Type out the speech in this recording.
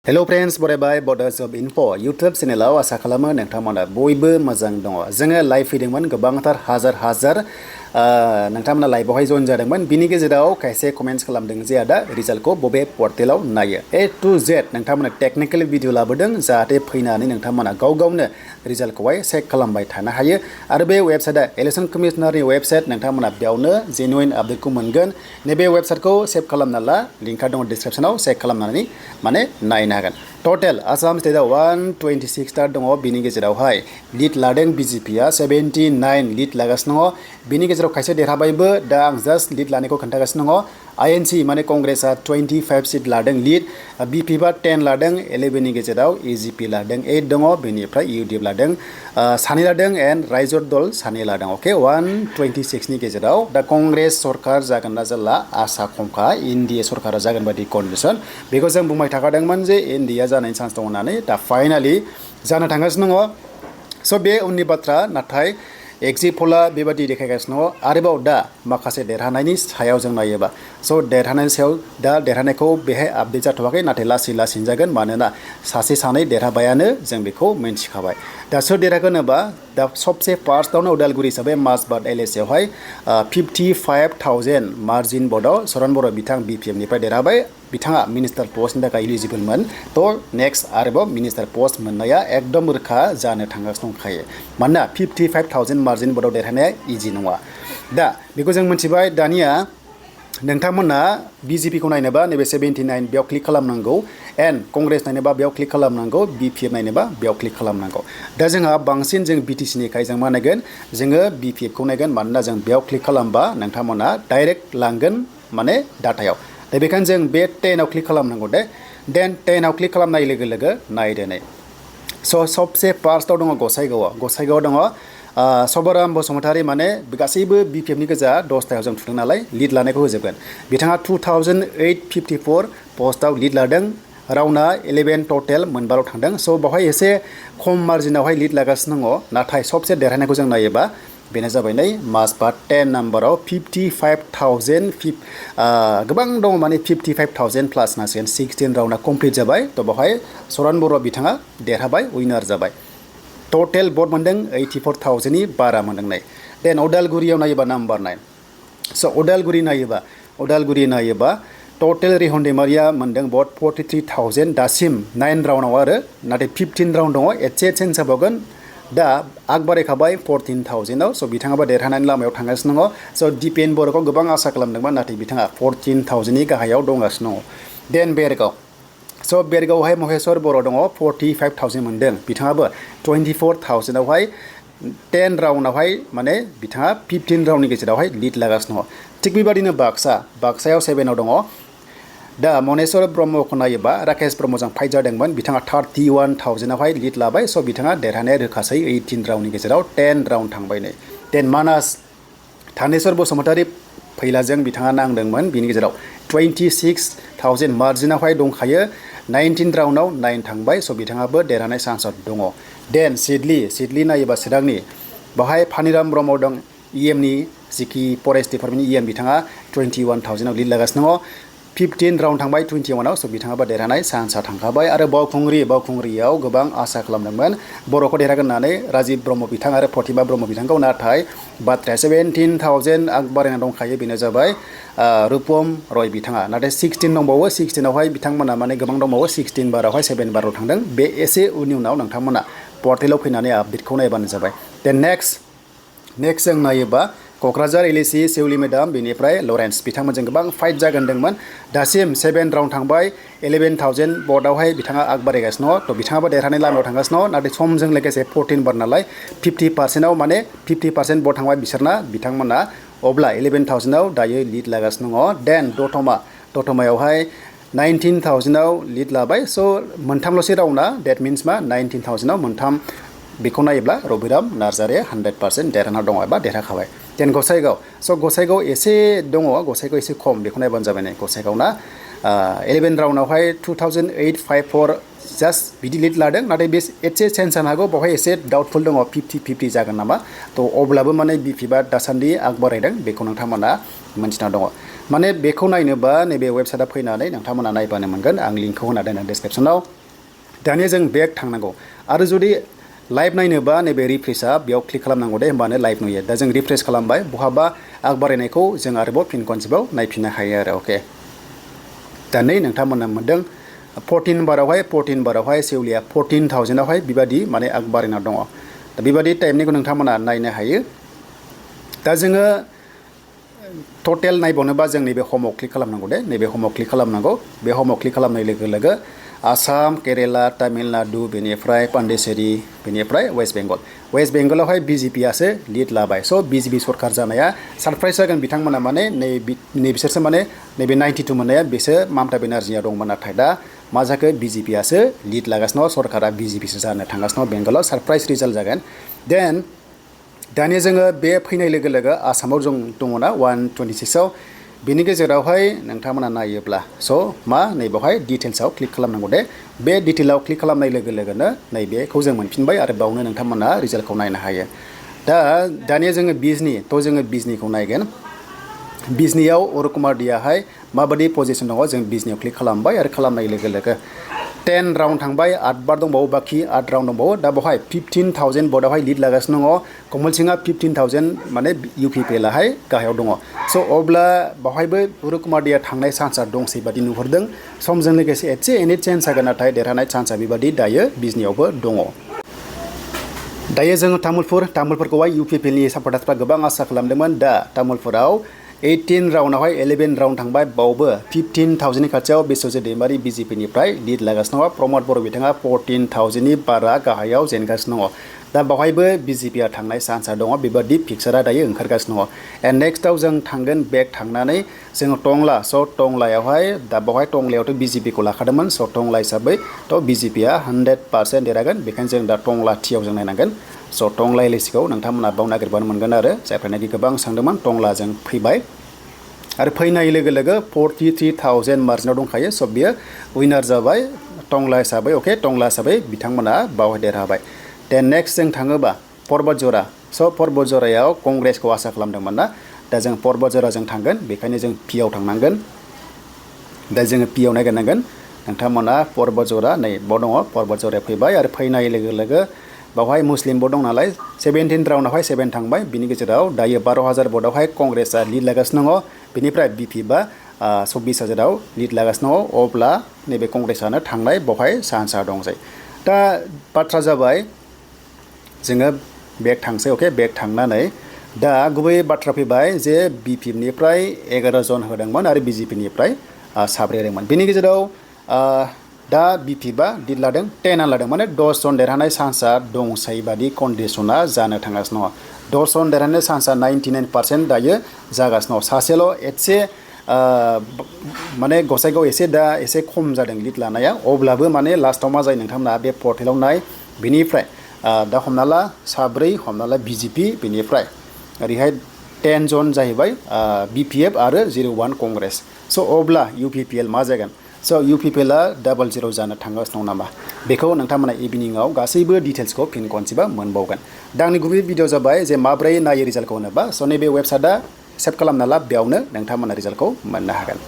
Hello friends, बरायबाय Bodo Job Info YouTube चेनेलाव आसा खालामो नोंथांमोना बयबो मोजां दङ। जोङो लाइभ फैदोंमोन गोबांथार हाजार नोंथांमोना लाइभआवहाय जइन जादोंमोन। बिनि गेजेराव खायसे कमेन्ट्स खालामदों जे आदा रिजाल्टखौ बबे पर्टेलाव नायो। A to Z नोंथांमोना टेक्निकेल भिडिअ लाबोदों जाहाथे फैनानै नोंथांमोना गावनो रिजाल्टखौहाय चेक खालामबाय थानो हायो। आरो बे वेबसाइटआ इलेक्शन कमिशनारनि वेबसाइट नोंथांमोना बेयावनो जेनुइन आपडेटखौ मोनगोन। नैबे वेबसाइटखौ सेभ खालामना ला, लिंकआ दङ डिसक्रिप्शनाव, चेक खालामनानै माने नायनो हागोन। टोटेल आसाम स्टेटआव 126 स्टार दङ। बिनि गेजेरावहाय लिड लादों बिजेपिआ 79 लिड लागासिनो दङ। बिनि गेजेराव खायसे देरहाबायबो, दा आं जास्ट लिड लानायखौ खोन्थागासिनो दङ। आईएनसी माने कंग्रेसआ 25 सीट लादों लिड, बीपीएफआ 10 लादों, 11 नि गेजेराव एजीपी लादों 8 दङ, बेनिफ्राय यूडीएफ लादों 2 लादों एन्ड रायजो दल 2 लादों। अके 126 नि गेजेराव दा कंग्रेस सरकार जागोन ना जाला आसा खमखा, एनडीए सरकारा जागोन बायदि कन्डिशन बेखौ जों बुंबाय थाखादोंमोन जे एनडीए जानायनि चान्स दं होननानै, दा फाइनाली जानो थांगासिनो दङ। स' बे उननि बाथ्रा, नाथाय एक्जिट पला बेबादि देखायगासिनो दङ। आरोबाव दा माखासे देरहानायनि सायाव जों नायोबा, स' देरहानायनि सायाव दा देरहानायखौ बेहाय आपडेट जाथ'वाखै, नाथाय लासै जागोन, मानोना सासे सानै देरहाबायानो जों बेखौ मिन्थिखाबाय। दा सोर देरहागोन होनोबा दा सबसे फार्स्टआवनो उदालगुरि हिसाबै माजबाट एलएसि आवहाय 55,000 मार्जिन बर्डआव सरन बर' बिथां बीपीएफनिफ्राय देरहाबाय। बिथाङा मिनिस्टार पस्टनि थाखाय इलिजिबोलमोन, थ' नेक्स्ट आरोबाव मिनिस्टार पस्ट मोननाया एकदम रोखा जानो थांगासिनो दंखायो। मानोना 55,000 मार्जिन बर्डआव देरहानाया इजि नङा। दा बेखौ जों मिथिबाय। दानिया नोंथांमोना बीजेपीखौ नायनोबा नैबे 79 बेयाव क्लिक खालामनांगौ, एन्ड कंग्रेस नायनोबा बेयाव क्लिक खालामनांगौ, बीपीएफ नायनोबा बेयाव क्लिक खालामनांगौ। दा जोंहा बांसिन जों बीटीसीनिखाय जों मा नायगोन, जोङो बीपीएफखौ नायगोन, मानोना जों बेयाव क्लिक खालामबा नोंथांमोना डाइरेक्ट लांगोन माने डाटायाव। दा बेखायनो जों बे 10आव क्लिक खालामनांगौ दे। देन 10आव क्लिक खालामनाय लोगो नायदो नै। स' सबसे फार्स्टआव दङ गसाइगावआव दङ सबाराम बसुमतारी, माने गासैबो बीपीएफनि गोजा 10थायाव जों थुदों नालाय लिड लानायखौ होजोबगोन। बिथाङा 2854 पस्टआव लिड लादों, राउन्डआ 11 टटेल मोनबाल' थांदों। स' बेवहाय एसे खम मार्जिनावहाय लिड लागासिनो दङ। नाथाय सबसे देरहानायखौ जों नायोबा बेनो जाबाय नै माजबाट 10 नाम्बाराव 55,000 गोबां दङ, माने 55,000 प्लास नांसिगोन। 16 राउन्डआ कमप्लिट जाबाय, थ' बेवहाय सरन बर' बिथाङा देरहाबाय, उइनार जाबाय। टटेल भट मोनदों 84,000नि बारा मोनदों नै। देन उदालगुरियाव नायोबा नाम्बार 9। स' उदालगुरि नायोबा टटेल रिहन दैमारिया मोनदों भट 43,000 दासिम 9 राउन्डआव, आरो नाथाय 15 राउन्ड दङ, एसे चेन्ज जाबावगोन। दा आग बारायखाबाय 14,000आव, स' बिथाङाबो देरहानायनि लामायाव थांगासिनो दङ। स' दिपेन बर'खौ गोबां आसा खालामदोंमोन, नाथाय बिथाङा 14,000नि गाहायाव दंगासिनो दङ। देन बेरगाव, स' बेरगावहाय महेश्वर बर' दङ, 45,000 मोनदों, बिथाङाबो 24,000आवहाय 10 राउन्डआवहाय माने बिथाङा 15 राउन्डनि गेजेरावहाय लिड लागासिनो दङ। थिग बेबादिनो बाक्सायाव 7आव दङ। दा मनेश्वर ब्रह्मखौ नायोबा राकेश ब्रह्मजों फाइट जादोंमोन, बिथाङा 31,000आवहाय लिड लाबाय। स' बिथाङा देरहानाया रोखासै 18 राउन्डनि गेजेराव 10 राउन्ड थांबाय नै। देन मानास थानेश्वर बसुमतारी फैलाजों बिथाङा नांदोंमोन, बिनि गेजेराव 26,000 मार्जिनावहाय दंखायो, 19 राउन्डआव 9 थांबाय। स' बिथाङाबो देरहानाय चान्सआव दङ। देन सिडली नायोबा चिरांनि बेवहाय फानिराम ब्रह्म दं, इएमनि जिखि फरेस्ट डिपार्टमेन्टनि इएम, बिथाङा 21,000आव लिड लागासिनो दङ। 15 राउन्ड थांबाय 21आव, स' बिथाङाबो देरहानाय चान्सआ थांखाबाय। आरो बावखुंग्रियाव गोबां आसा खालामदोंमोन बर'खौ देरहागोन होननानै, राजिब ब्रह्म बिथां आरो प्रतिमा ब्रह्म बिथांखौ, नाथाय बाथ्राया 17,000 आग बारायना दंखायो, बेनो जाबाय रुपम रय बिथाङा। नाथाय 16 दंबावो, 16आवहाय बिथांमोना माने गोबां दंबावो, 16 बारावहाय 7 बाराव थांदों। बे एसे उननि उनाव नोंथांमोना पर्टेलाव फैनानै आपडेटखौ नायबानो जाबाय। देन नेक्स्ट जों नायोबा क'क्राझार एलएसि सेउलि मेदाम, बेनिफ्राय लरेन्स बिथांमोनजों गोबां फाइट जागोनदोंमोन। दासिम 7 राउन्ड थांबाय, 11,000 भटआवहाय बिथाङा आग बारायगासिनो दङ, थ' बिथाङाबो देरहानाय लामायाव थांगासिनो दङ। नाथाय समजों लोगोसे 14 बार नालाय 50%आव माने 50% भट थांबाय बिथांमोना, अब्ला 11,000आव दायो लिड लागासिनो दङ। देन दतमायावहाय 19,000आव लिड लाबाय। स' मोनथामल'सै राउन्डआ, डेट मिन्स मा 19,000आव मोनथाम। बेखौ नायोब्ला रबिराम नार्जारिया 100% देरहाना दङ एबा देरहाखाबाय। देन गसाइगाव एसे दङ, गसाइगाव एसे खम, बेखौ नायबानो जाबाय नै। गसाइगावना 11 राउन्डआवहाय 2,854 जास्ट बिदि लिड लादों, नाथाय बे एसे चेन्ज जानो हागौ, बेवहाय एसे डाउटफुल दङ, 50-50 जागोन नामा। थ' अब्लाबो माने बीपीएफआ दासान्दि आग बारायदों, बेखौ नोंथांमोना मोनथिना दङ। माने बेखौ नायनोबा नैबे वेबसाइटआ फैनानै नोंथांमोना नायबानो मोनगोन आं लिंकखौ होना दोनदों डिसक्रिप्शनाव दानिया जों बेक थांनांगौ आरो जुदि लाइभ नायनोबा नैबे रिफ्रेशआ बेयाव क्लिक खालामनांगौ दे होमबानो लाइभ नुयो दा जों रिफ्रेश खालामबाय बहाबा आग बारायनायखौ जों आरोबाव फिन खनसेबाव नायफिननो हायो आरो अके दा नै नोंथांमोना मोनदों 14 बारावहाय सेउलिया 14,000 आवहाय बेबादि माने आग बारायना दङ दा बेबादि टाइपनिखौ नोंथांमोना नायनो हायो दा जोङो टटेल नायबावनोबा जों नैबे हमाव क्लिक खालामनांगौ दे नैबे हमाव क्लिक खालामनांगौ बे हमाव क्लिक खालामनाय लोगो लोगो आसाम केरेला तामिलनाडु बेनिफ्राय पन्डिचेरी बेनिफ्राय वेस्ट बेंगलावहाय बिजेपियासो लिड लाबाय स' बिजेपि सरकार जानाया सारप्राइज जागोन बिथांमोना माने बिसोरसो माने नैबे 92 मोननाया बिसोर ममता बेनार्जीया दंमोन नाथाय दा मा जाखो बिजेपियासो लिड लागासिनो सरकारा बिजेपिसो जानो थांगासिनो बेंगलाव सारप्राइज रिजाल्ट जागोन देन दानिया जोङो बे फैनाय लोगो लोगो आसामाव जों दङना 126 आव बेनि गेजेरावहाय नोंथांमोना नायोब्ला स' मा नैबावहाय डिटेल्सआव क्लिक खालामनांगौ दे बे डिटेलाव क्लिक खालामनाय लोगो लोगोनो नैबेखौ जों मोनफिनबाय आरो बावनो नोंथांमोना रिजाल्टखौ नायनो हायो दा दानिया जोङो जोङो बिजनिखौ नायगोन बिजनियाव अरुण कुमार दियाहाय माबादि पजिशन दङ जों बिजनियाव क्लिक खालामबाय आरो खालामनाय लोगो लोगो 10 राउन्ड थांबाय 8 बार दंबावो बाखि 8 राउन्ड दंबावो दा बेवहाय 15,000 बर्डआवहाय लिड लागासिनो दङ कमल सिंहा 15,000 माने UPPL आहाय गाहायाव दङ स' अब्ला बेवहायबो अरुण कुमार दिया थांनाय चान्सआ दंसै बादि नुहुरदों समजों लोगोसे एसे एनै चेन्ज जागोन नाथाय देरहानाय चान्सआ बेबादि दायो बिजनियावबो दङ दायो जोङो तामुलपुरखौहाय UPPL नि सापर्टार्सफ्रा गोबां आसा खालामदोंमोन दा तामुलपुराव 18 राउन्डआवहाय 11 राउन्ड थांबाय बावबो 15,000 नि खाथियाव बिश्वजित दैमारी बिजेपिनिफ्राय लिड लागासिनो दङ प्रमद बर' बिथाङा 14,000 नि बारा गाहायाव जेनगासिनो दङ दा बावहायबो बिजेपिया थांनाय चान्सआ दङ बेबादि पिक्सारा दायो ओंखारगासिनो दङ एन्ड नेक्स्टआव जों थांगोन बेक थांनानै जोङो टंला स' टंलायावहाय दा बावहाय टंलायावथ' बिजेपिखौ लाखादोंमोन स' टंला हिसाबै थ' बिजेपिया 100% देरहागोन बेखायनो जों दा टंला टियाव जों नायनांगोन स' टंला एलएसिखौ नोंथांमोना बाव नागिरबानो मोनगोन आरो जायफ्रानाखि गोबां सोंदोंमोन टंलाजों फैबाय आरो फैनाय लोगो लोगो 43,000 मार्जिनाव दंखायो स' बियो विनार जाबाय टंला हिसाबै अके टंला हिसाबै बिथांमोना बावहाय देरहाबाय देन नेक्स्ट जों थाङोबा पर्बतजरा स' पर्बतजरायाव कंग्रेसखौ आसा खालामदोंमोन ना दा जों पर्बतजराजों थांगोन बेखायनो जों पिआव थांनांगोन दा जोङो पिआव नागिरनांगोन नोंथांमोना पर्बतजरा नै बाव दङ पर्बतजराया फैबाय आरो फैनाय लोगो लोगो बावहाय मुस्लिमबो दं नालाय 17 राउन्डआवहाय 7 थांबाय बिनि गेजेराव दायो 12,000 बर्डआवहाय कंग्रेसआ लिड लागासिनो दङ बेनिफ्राय बिपिबा 24,000आव लिड लागासिनो दङ अब्ला नैबे कंग्रेसआनो थांनाय बावहाय चान्सआ दंसै दा बाथ्रा जाबाय जोङो बेक थांसै अके बेक थांनानै दा गुबै बाथ्रा फैबाय जे बिपिनिफ्राय 11 जन होदोंमोन आरो बिजेपिनिफ्राय 7 होदोंमोन बेनि गेजेराव दा बिपिबा लिड लादों 10 लादों माने 10 जन देरहानाय चान्सआ दंसै बादि कन्डिसना जानो थांगासिनो दङ 10 जन देरहानाय चान्सआ 99% दायो जागासिनो दङ सासेल' एसे माने गसाइगाव एसे खम जादों लिड लानाया अब्लाबो माने लास्टआव मा जायो नोंथांमोना बे पर्टेलाव नाय बेनिफ्राय दा हमना ला 7 हमना ला बिजेपि बेनिफ्राय ओरैहाय 10 जन जाहैबाय BPF आरो 01 कंग्रेस स' अब्ला UPPL मा जागोन स' UPPLआ 00 जानो थांगासिनो दं नामा बेखौ नोंथांमोना इभिनिंआव गासैबो डिटेल्सखौ फिन खनसेबा मोनबावगोन दा आंनि गुबै भिडिअ जाबाय जे माब्रै नायो रिजाल्टखौ होनोबा स' नैबे वेबसाइटआ सेभ खालामना ला बेयावनो नोंथांमोना रिजाल्टखौ मोननो हागोन